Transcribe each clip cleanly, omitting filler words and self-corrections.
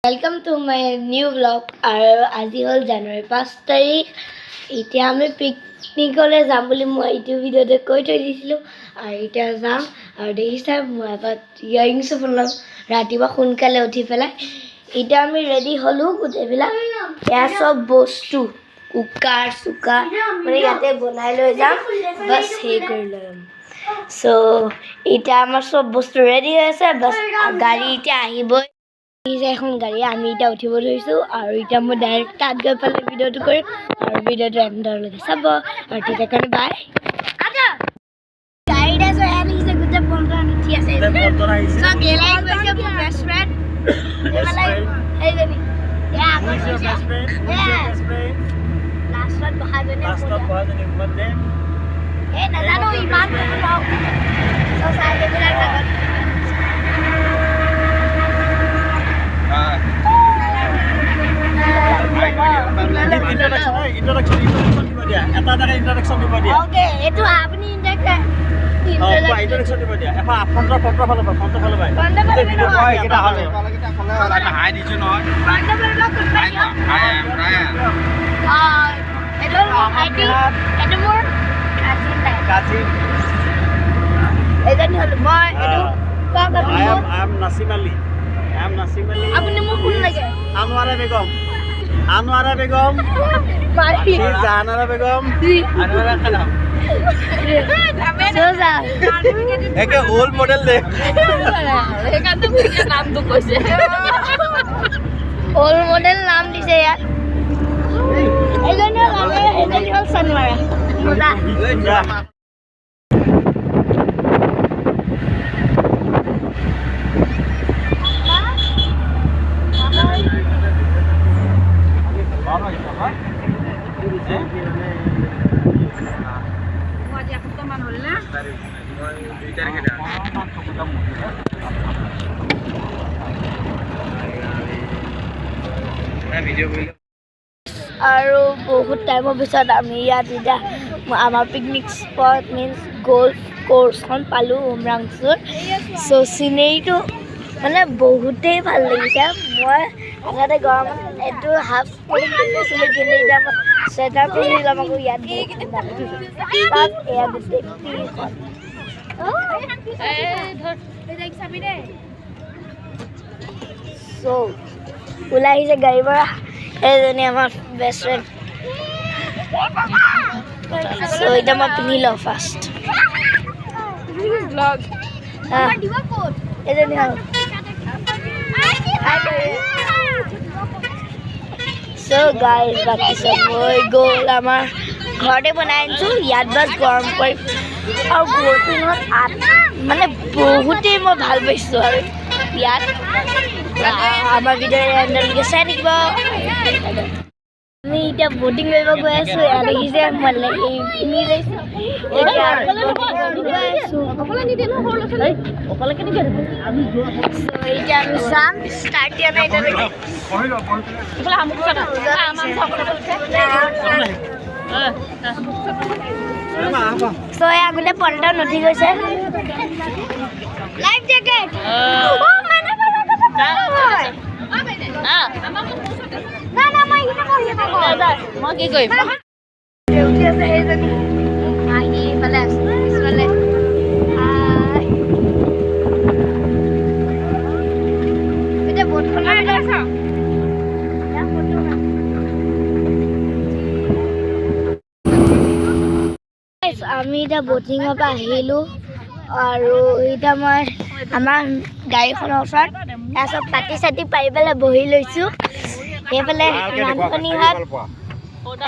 Welcome to my new blog और आज हल जानुवारी 5 तारिख इतना आम पिकनिकले जाम मैं ये भिडिओते কৈ থৈ দিছিলোঁ और इतना जाम और देखिसा मैं एबार इयारिंग्स बनाम रातिपुवा सोनकाले उठी पेলাই इतना आम रेडी हलो गोटेबिला या सब बस्तु कुकार चुकार मैं इते बनाई लै जाम बस हे कर लम सो इतना आम सब बस्तु रेडी है बस गाड़ी इतना आहिबই এখন গাড়ী আমি এটা উঠিব ধৰিছো আৰু এটা মই ডাইৰেক্ট তাত গৈ পেলাই ভিডিঅ'টো কৰিম আৰু ভিডিঅ'টো এণ্ডলৈকে চাব আৰু তেতিয়া কাৰণে বাই আজা গাড়ীটা সো এনি যে গুজে পল্টন উঠি আছে সো গেলাই গৈছে মোৰ বেষ্ট ফ্ৰেণ্ড এই জনি ইয়া আমাৰ বেষ্ট ফ্ৰেণ্ড লাষ্টত বহাজনে মধ্যে এই নাজানো ইমান লও সো চাই বিলাক আগত introduction dia. Eta ada introduction di dia. Oke, itu apa nih introduction di dia. Apa kontra follow Pak. Kontra follow Pak. Kontra follow kita halo. Kalau kita follow ada hai di sini. Kontra follow kita. Raya. Itu ID itu mur kasih. Itu nih halo boy. Itu I am Nasim Ali. Apa nama pun lagi? Anwara Begum. Zanara Begum. Anwara Khanam. Sosa. एक old model दे एक तो मुझे नाम तो कुछ old model नाम दिसे यार एजने लागे एजने सनवारा मजा আৰু বহুত টাইমৰ পিছত আমি ইয়াত এতিয়া আমাৰ পিকনিক স্পট মিন্স গল্ফ কোৰ্সখন পালোঁ উমৰাংচুৰ চ' চিনেৰীটো মানে বহুতেই ভাল লাগিছে মই আগতে গৰমত এইটো হাফ কৰিছিলোঁ কিন্তু এতিয়া মই চুৱেটাৰ পিন্ধি ল'ম আকৌ ইয়াত তাত এয়া গোটেই ফিল্ডখন চ' ওলাই আহিছে গাড়ীৰ পৰা এইজনী আমাৰ বেষ্ট ফ্ৰেণ্ড চ' এতিয়া মই পিন্ধি লওঁ ফাৰ্ষ্ট এইজনী চ' গাইজ বাকী চব হৈ গ'ল আমাৰ ঘৰতে বনাই আনিছোঁ ইয়াত বাছ গৰম কৰি আৰু গৰপিঙত মানে বহুতেই মই ভাল পাইছোঁ আৰু ইয়াত আমাৰ ভিডিঅ' এণ্ডলৈকে চাই থাকিব আমি এতিয়া ব'টিং কৰিব গৈ আছোঁ ইয়াত দেখিছে মই পিন্ধি লৈছোঁ এতিয়া আমি যাম ষ্টাৰ্ট দিয়া নাই এতিয়ালৈকে চ' এয়া গোটেই পল্টন উঠি গৈছে লাইফ জেকেট মই কি কৰিম উঠি আছে সেইজনী আহি ইফালে আছে পিছফালে এতিয়া ব'টখনৰ আমি এতিয়া ব'টিঙৰ পৰা আহিলোঁ আৰু এতিয়া মই আমাৰ গাড়ীখনৰ ওচৰত এয়া চব পাতি চাতি পাৰি পেলাই বহি লৈছোঁ সেইফালে ৰান্ধনীহাত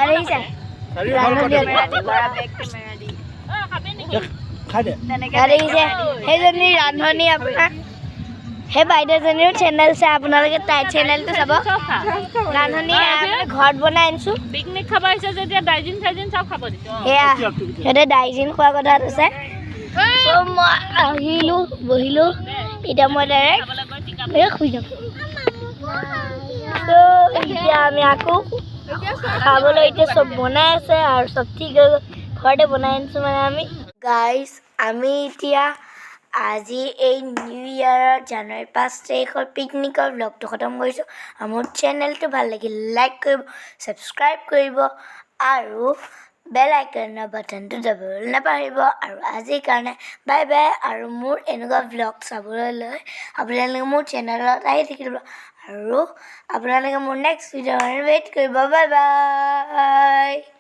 আহিছে দেখিছে সেইজনী ৰান্ধনী আপোনাৰ সেই বাইদেউজনীৰো চেনেল চাই আপোনালোকে তাইৰ চেনেলটো চাব ৰান্ধনী ঘৰত বনাই আনিছোঁ পিকনিক খাব আহিছে যেতিয়া ডাইজিন চাইজিন চব খাব দিছোঁ সেয়া সিহঁতে ডাইজিন খোৱা কথাত আছে চ' মই আহিলোঁ বহিলোঁ এতিয়া মই ডাইৰেক্ট শুই যাম এতিয়া আমি আকৌ খাবলৈ এতিয়া চব বনাই আছে আৰু চব ঠিক হৈ গ'ল ঘৰতে বনাই আনিছোঁ মানে আমি গাইজ আমি এতিয়া আজি এই নিউ ইয়াৰৰ জানুৱাৰী 5 তাৰিখৰ পিকনিকৰ ব্লগটো খতম কৰিছোঁ আৰু মোৰ চেনেলটো ভাল লাগিল লাইক কৰিব ছাবস্ক্ৰাইব কৰিব আৰু বেল আইকনৰ বাটনটো দাবিবলৈ নাপাহৰিব আৰু আজিৰ কাৰণে বাই বাই আৰু মোৰ এনেকুৱা ব্লগ চাবলৈ আপোনালোকে মোৰ চেনেলত আহি থাকিব আৰু আপোনালোকে মোৰ নেক্সট ভিডিঅ'ৰ ৱেইট কৰিব বাই বাই